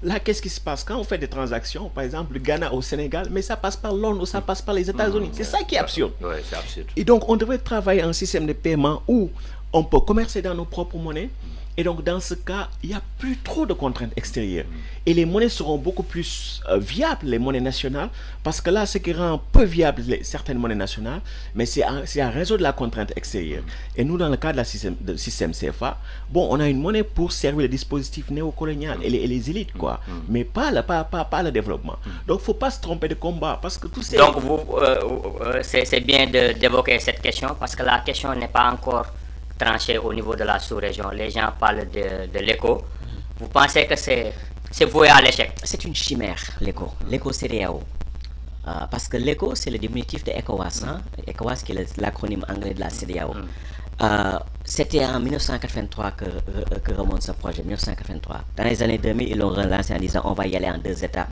Là, qu'est-ce qui se passe quand on fait des transactions, par exemple, le Ghana au Sénégal, mais ça passe par Londres ou ça passe par les États-Unis. C'est ça qui est absurde. Ouais, c'est absurde. Et donc, on devrait travailler un système de paiement où on peut commercer dans nos propres monnaies. Et donc, dans ce cas, il n'y a plus trop de contraintes extérieures. Et les monnaies seront beaucoup plus viables, les monnaies nationales, parce que là, ce qui rend peu viable certaines monnaies nationales, mais c'est à raison de la contrainte extérieure. Et nous, dans le cas de système CFA, bon, on a une monnaie pour servir le dispositif néocolonial et les élites, quoi, mais pas le développement. Donc, il ne faut pas se tromper de combat, parce que tout c'est... Donc, c'est bien d'évoquer cette question, parce que la question n'est pas encore tranché au niveau de la sous-région. Les gens parlent de l'éco. Vous pensez que c'est voué à l'échec? C'est une chimère, l'éco. L'éco CEDEAO. Parce que l'éco, c'est le diminutif de ECOWAS. Hein? ECOWAS, qui est l'acronyme anglais de la CEDEAO. C'était en 1983 que remonte ce projet, 1983. Dans les années 2000, ils l'ont relancé en disant on va y aller en 2 étapes.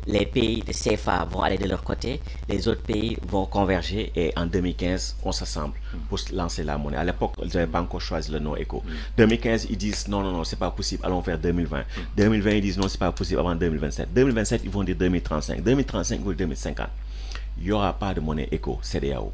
Les pays de CFA vont aller de leur côté, les autres pays vont converger et en 2015, on s'assemble pour lancer la monnaie. À l'époque, ils n'avaient pas encore choisi le nom ECO. 2015, ils disent non, c'est pas possible, allons vers 2020. 2020, ils disent non, c'est pas possible avant 2027. 2027, ils vont dire 2035. 2035, ils vont dire 2050. Il n'y aura pas de monnaie ECO, CEDEAO.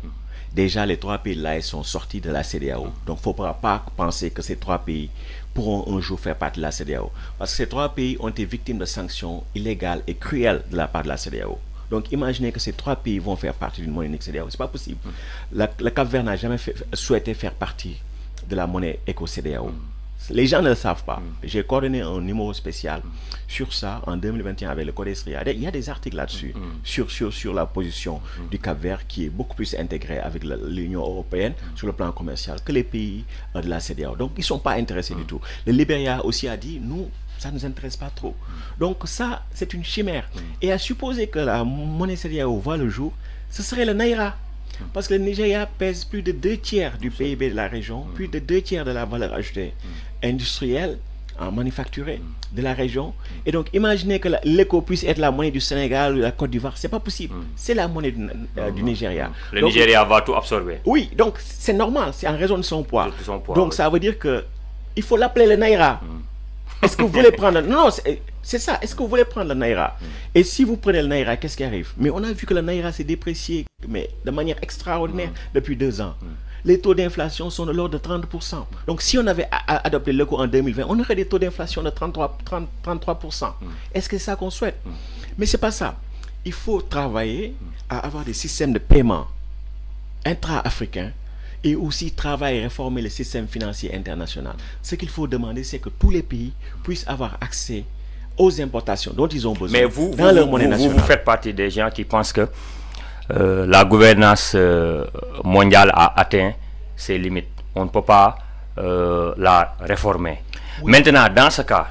Déjà, les 3 pays là, ils sont sortis de la CEDEAO. Donc, il ne faut pas penser que ces 3 pays pourront un jour faire partie de la CEDEAO. Parce que ces 3 pays ont été victimes de sanctions illégales et cruelles de la part de la CEDEAO. Donc, imaginez que ces 3 pays vont faire partie d'une monnaie unique CEDEAO. Ce n'est pas possible. Le Cap-Vert n'a jamais souhaité faire partie de la monnaie éco-CEDEAO. Les gens ne le savent pas. J'ai coordonné un numéro spécial sur ça en 2021 avec le Codesria. Il y a des articles là-dessus, sur la position du Cap-Vert qui est beaucoup plus intégrée avec l'Union européenne sur le plan commercial que les pays de la CEDEAO. Donc, ils ne sont pas intéressés du tout. Le Libéria aussi a dit, nous, ça ne nous intéresse pas trop. Donc, ça, c'est une chimère. Et à supposer que la monnaie CEDEAO voit le jour, ce serait le Naira. Parce que le Nigeria pèse plus de 2 tiers du PIB de la région, plus de 2 tiers de la valeur ajoutée industrielle, manufacturée de la région. Et donc, imaginez que l'éco puisse être la monnaie du Sénégal ou de la Côte d'Ivoire. C'est pas possible. C'est la monnaie du Nigeria. Le Nigeria va tout absorber. Oui, donc c'est normal, c'est en raison de son poids. Donc, ça veut dire que il faut l'appeler le Naira. Est-ce que vous voulez prendre... Non, c'est ça. Est-ce que vous voulez prendre le Naira? Et si vous prenez le Naira, qu'est-ce qui arrive? Mais on a vu que le Naira s'est déprécié mais de manière extraordinaire depuis 2 ans. Les taux d'inflation sont de l'ordre de 30%. Donc, si on avait adopté l'ECO en 2020, on aurait des taux d'inflation de 33%. Est-ce que c'est ça qu'on souhaite? Mais ce n'est pas ça. Il faut travailler à avoir des systèmes de paiement intra-africains et aussi travailler et réformer le système financier international. Ce qu'il faut demander, c'est que tous les pays puissent avoir accès aux importations dont ils ont besoin. Mais vous faites partie des gens qui pensent que la gouvernance mondiale a atteint ses limites. On ne peut pas la réformer. Oui. Maintenant, dans ce cas,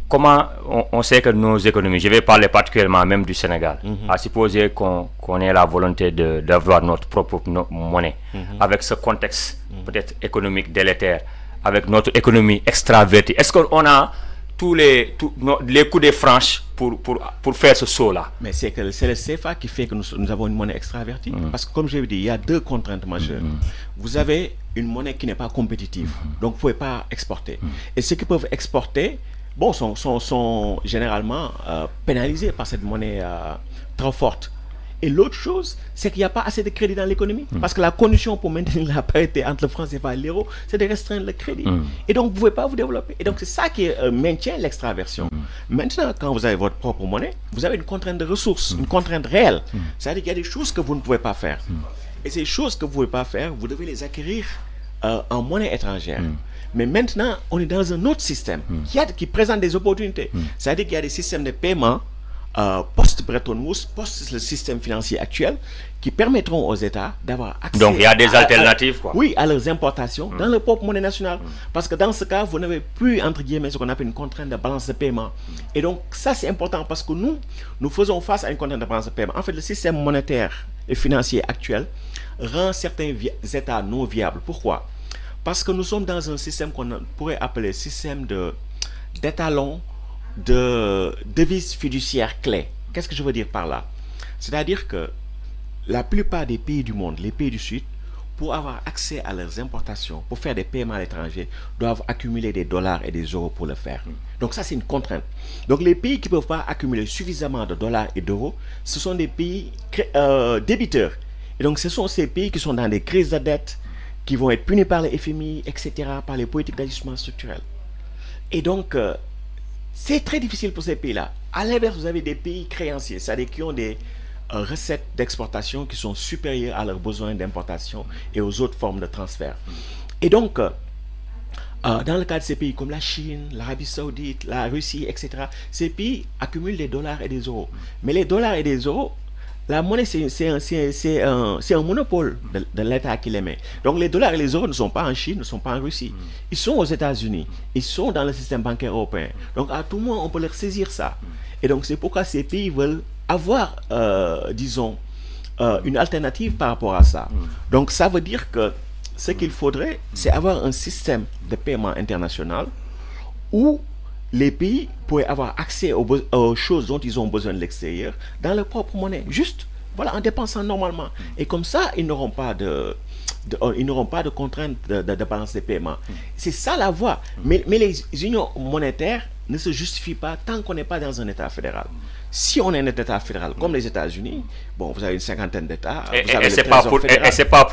comment on sait que nos économies, je vais parler particulièrement même du Sénégal, à supposer qu'on ait la volonté d'avoir notre propre monnaie, avec ce contexte peut-être économique délétère, avec notre économie extravertie, est-ce qu'on a tous les coups de franche pour faire ce saut-là? Mais c'est le CFA qui fait que nous avons une monnaie extravertie. Parce que comme je l'ai dit, il y a 2 contraintes majeures. Vous avez une monnaie qui n'est pas compétitive, donc vous ne pouvez pas exporter. Et ceux qui peuvent exporter, bon, sont généralement pénalisés par cette monnaie trop forte. Et l'autre chose, c'est qu'il n'y a pas assez de crédit dans l'économie. Parce que la condition pour maintenir la parité entre le franc CFA et l'euro, c'est de restreindre le crédit. Et donc, vous ne pouvez pas vous développer. Et donc, c'est ça qui maintient l'extraversion. Maintenant, quand vous avez votre propre monnaie, vous avez une contrainte de ressources, une contrainte réelle. C'est-à-dire qu'il y a des choses que vous ne pouvez pas faire. Et ces choses que vous ne pouvez pas faire, vous devez les acquérir en monnaie étrangère. Mais maintenant, on est dans un autre système qui présente des opportunités. C'est-à-dire qu'il y a des systèmes de paiement post-Bretton Woods, post-le système financier actuel, qui permettront aux États d'avoir accès... Donc il y a des alternatives, quoi. Oui, à leurs importations dans leur propre monnaie nationale. Parce que dans ce cas, vous n'avez plus, entre guillemets, ce qu'on appelle une contrainte de balance de paiement. Et donc, ça, c'est important parce que nous faisons face à une contrainte de balance de paiement. En fait, le système monétaire et financier actuel rend certains États non viables. Pourquoi? Parce que nous sommes dans un système qu'on pourrait appeler système d'étalons de devises fiduciaires clés. Qu'est-ce que je veux dire par là? C'est-à-dire que la plupart des pays du monde, les pays du Sud, pour avoir accès à leurs importations, pour faire des paiements à l'étranger, doivent accumuler des dollars et des euros pour le faire. Donc ça, c'est une contrainte. Donc les pays qui ne peuvent pas accumuler suffisamment de dollars et d'euros, ce sont des pays débiteurs. Et donc ce sont ces pays qui sont dans des crises de dette, qui vont être punis par les FMI, etc., par les politiques d'ajustement structurel. Et donc, c'est très difficile pour ces pays-là. À l'inverse, vous avez des pays créanciers, c'est-à-dire qui ont des recettes d'exportation qui sont supérieures à leurs besoins d'importation et aux autres formes de transfert. Et donc, dans le cas de ces pays comme la Chine, l'Arabie Saoudite, la Russie, etc., ces pays accumulent des dollars et des euros. Mais les dollars et des euros, la monnaie, c'est un monopole de l'État qui les met. Donc les dollars et les euros ne sont pas en Chine, ne sont pas en Russie. Ils sont aux États-Unis. Ils sont dans le système bancaire européen. Donc à tout moment, on peut leur saisir ça. Et donc c'est pourquoi ces pays veulent avoir, disons, une alternative par rapport à ça. Donc ça veut dire que ce qu'il faudrait, c'est avoir un système de paiement international où les pays pourraient avoir accès aux choses dont ils ont besoin de l'extérieur dans leur propre monnaie, juste voilà, en dépensant normalement. Et comme ça, ils n'auront pas de contraintes de balance des paiements. C'est ça la voie. Mais les unions monétaires ne se justifient pas tant qu'on n'est pas dans un État fédéral. Si on est un État fédéral comme les États-Unis, bon, vous avez une cinquantaine d'États. Et c'est pas pour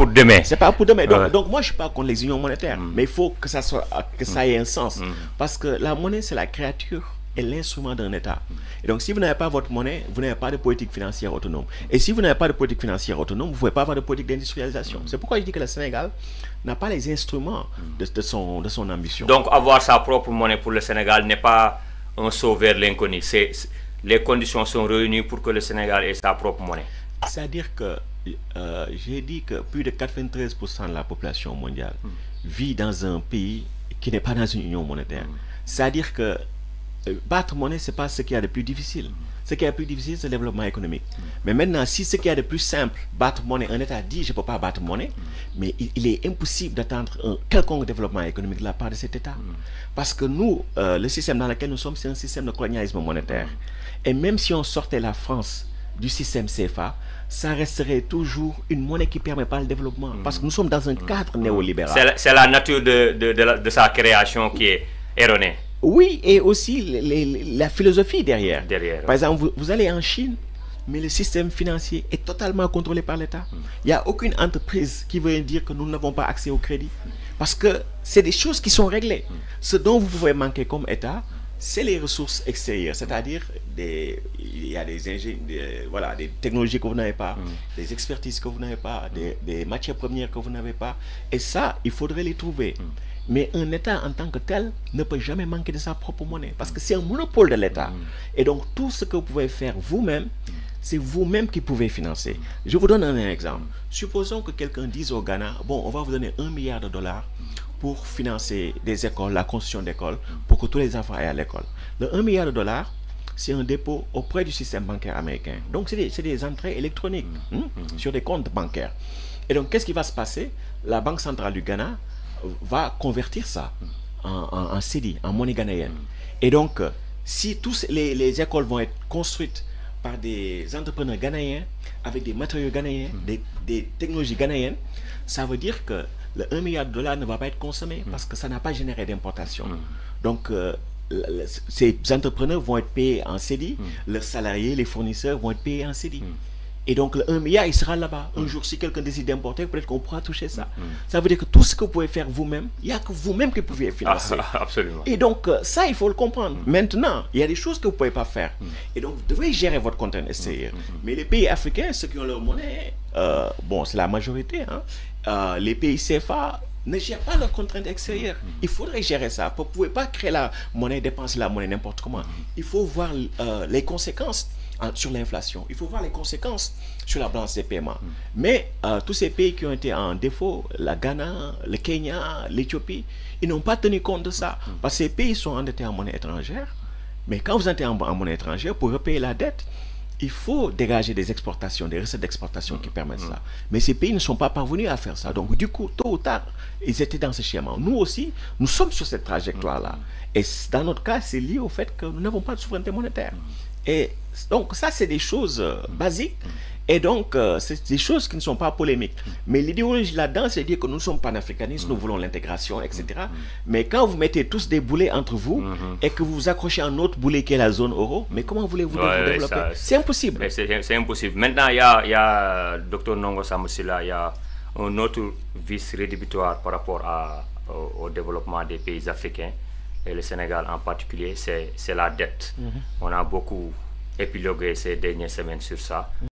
demain. C'est pas pour demain. Donc moi, je suis pas contre les unions monétaires, mais il faut que ça ait un sens, parce que la monnaie, c'est la créature et l'instrument d'un État. Et donc, si vous n'avez pas votre monnaie, vous n'avez pas de politique financière autonome. Et si vous n'avez pas de politique financière autonome, vous ne pouvez pas avoir de politique d'industrialisation. C'est pourquoi je dis que le Sénégal n'a pas les instruments de son ambition. Donc, avoir sa propre monnaie pour le Sénégal n'est pas un saut vers l'inconnu. Les conditions sont réunies pour que le Sénégal ait sa propre monnaie. C'est-à-dire que j'ai dit que plus de 93% de la population mondiale vit dans un pays qui n'est pas dans une union monétaire. C'est-à-dire que battre monnaie, ce n'est pas ce qu'il y a de plus difficile. Ce qui est le plus difficile, c'est le développement économique. Mais maintenant, si ce qu'il y a de plus simple, battre monnaie, un État dit je ne peux pas battre monnaie, mais il est impossible d'attendre un quelconque développement économique de la part de cet État. Parce que nous, le système dans lequel nous sommes, c'est un système de colonialisme monétaire. Et même si on sortait la France du système CFA, ça resterait toujours une monnaie qui ne permet pas le développement. Parce que nous sommes dans un cadre néolibéral. C'est la nature de sa création qui est erronée. Oui, et aussi la philosophie derrière. Par exemple, vous allez en Chine, mais le système financier est totalement contrôlé par l'État. Il n'y a aucune entreprise qui veut dire que nous n'avons pas accès au crédit. Parce que c'est des choses qui sont réglées. Ce dont vous pouvez manquer comme État, c'est les ressources extérieures, c'est-à-dire il y a des technologies que vous n'avez pas, des expertises que vous n'avez pas, des matières premières que vous n'avez pas. Et ça, il faudrait les trouver. Mais un État en tant que tel ne peut jamais manquer de sa propre monnaie, parce que c'est un monopole de l'État. Et donc tout ce que vous pouvez faire vous-même, c'est vous-même qui pouvez financer. Je vous donne un exemple. Supposons que quelqu'un dise au Ghana, bon, on va vous donner $1 milliard pour financer des écoles, la construction d'écoles, pour que tous les enfants aillent à l'école. Le $1 milliard, c'est un dépôt auprès du système bancaire américain. Donc c'est des entrées électroniques sur des comptes bancaires. Et donc qu'est-ce qui va se passer? La Banque centrale du Ghana va convertir ça en cedi, en monnaie ghanéenne. Et donc, si tous les écoles vont être construites par des entrepreneurs ghanéens, avec des matériaux ghanéens, des technologies ghanéennes, ça veut dire que le $1 milliard ne va pas être consommé parce que ça n'a pas généré d'importation. Donc, ces entrepreneurs vont être payés en cedi, leurs salariés, les fournisseurs vont être payés en cedi. Et donc le $1 milliard, il sera là-bas. Un jour, si quelqu'un décide d'importer, peut-être qu'on pourra toucher ça. Ça veut dire que tout ce que vous pouvez faire vous-même, il n'y a que vous-même qui pouvez financer. Absolument. Et donc ça, il faut le comprendre. Maintenant, il y a des choses que vous ne pouvez pas faire. Et donc vous devez gérer votre contrainte extérieure. Mais les pays africains, ceux qui ont leur monnaie, bon, c'est la majorité, les pays CFA ne gèrent pas leurs contraintes extérieures. Il faudrait gérer ça. Vous ne pouvez pas créer la monnaie, dépenser la monnaie n'importe comment. Il faut voir les conséquences sur l'inflation. Il faut voir les conséquences sur la balance des paiements. Mais tous ces pays qui ont été en défaut, la Ghana, le Kenya, l'Éthiopie, ils n'ont pas tenu compte de ça. Parce que ces pays sont endettés en monnaie étrangère. Mais quand vous êtes en monnaie étrangère, pour repayer la dette, il faut dégager des exportations, des recettes d'exportation qui permettent ça. Mais ces pays ne sont pas parvenus à faire ça. Donc du coup, tôt ou tard, ils étaient dans ce schéma. Nous aussi, nous sommes sur cette trajectoire-là. Et dans notre cas, c'est lié au fait que nous n'avons pas de souveraineté monétaire. Et donc ça, c'est des choses basiques. Et donc, c'est des choses qui ne sont pas polémiques. Mais l'idéologie là-dedans, c'est dire que nous sommes panafricanistes, nous voulons l'intégration, etc. Mais quand vous mettez tous des boulets entre vous et que vous vous accrochez à un autre boulet qui est la zone euro, mais comment voulez-vous développer? C'est impossible. C'est impossible. Maintenant, il y a Dr Nongo Samoussila, il y a un autre vice rédhibitoire par rapport au développement des pays africains, et le Sénégal en particulier, c'est la dette. On a beaucoup épilogué ces dernières semaines sur ça.